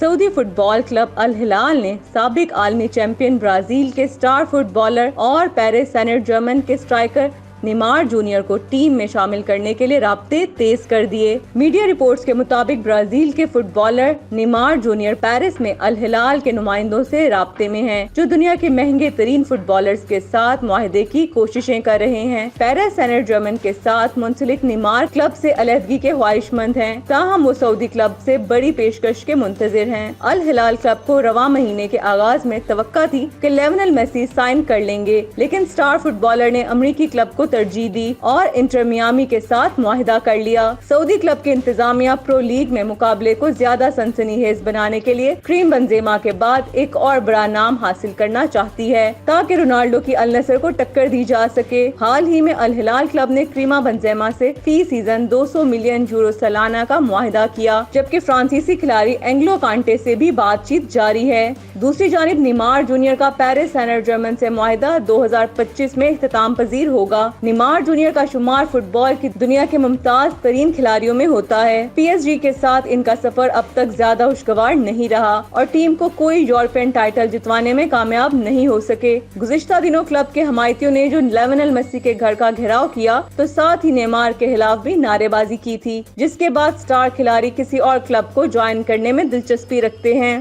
سعودی fit بال club Alhilal نے سابق عالمی چیمپئن برازیل کے سٹار فٹ بالر اور پیرس سینٹ جرمن کے اسٹرائکر نیمار جونیئر کو ٹیم میں شامل کرنے کے لیے رابطے تیز کر دیے۔ میڈیا رپورٹس کے مطابق برازیل کے footballer Neymar Junior Paris میں الہلال کے نمائندوں سے رابطے میں ہیں، جو دنیا کے مہنگے ترین فٹ بالرز کے ساتھ معاہدے کی کوششیں کر رہے ہیں۔ پیرس سینٹ جرمن کے ساتھ منسلک نیمار کلب سے علیحدگی کے خواہش مند ہیں، تاہم وہ سعودی کلب سے بڑی پیشکش کے منتظر ہیں۔ الہلال کلب کو رواں مہینے کے آغاز میں توقع تھی کہ لیونل میسی سائن کر لیں گے، لیکن سٹار فٹ بالر نے امریکی کلب کو ترجیح دی اور انٹر میامی کے ساتھ معاہدہ کر لیا۔ سعودی کلب کی انتظامیہ پرو لیگ میں مقابلے کو زیادہ سنسنی خیز بنانے کے لیے کریم بنزیما کے بعد ایک اور بڑا نام حاصل کرنا چاہتی ہے، تاکہ رونالڈو کی النصر کو ٹکر دی جا سکے۔ حال ہی میں الہلال کلب نے کریم بنزیما سے فی سیزن 200 ملین یورو سالانہ کا معاہدہ کیا، جبکہ فرانسیسی کھلاڑی اینگلو کانٹے سے بھی بات چیت جاری ہے۔ دوسری جانب نیمار جونیئر کا پیرس سینٹ جرمن سے معاہدہ 2025 میں اختتام پذیر ہوگا۔ نیمار جونیئر کا شمار فٹ بال کی دنیا کے ممتاز ترین کھلاڑیوں میں ہوتا ہے۔ پی ایس جی کے ساتھ ان کا سفر اب تک زیادہ خوشگوار نہیں رہا اور ٹیم کو کوئی یورپین ٹائٹل جتوانے میں کامیاب نہیں ہو سکے۔ گزشتہ دنوں کلب کے حمایتیوں نے جو لیونل میسی کے گھر کا گھیراؤ کیا تو ساتھ ہی نیمار کے خلاف بھی نعرے بازی کی تھی، جس کے بعد سٹار کھلاڑی کسی اور کلب کو جوائن کرنے میں دلچسپی رکھتے ہیں۔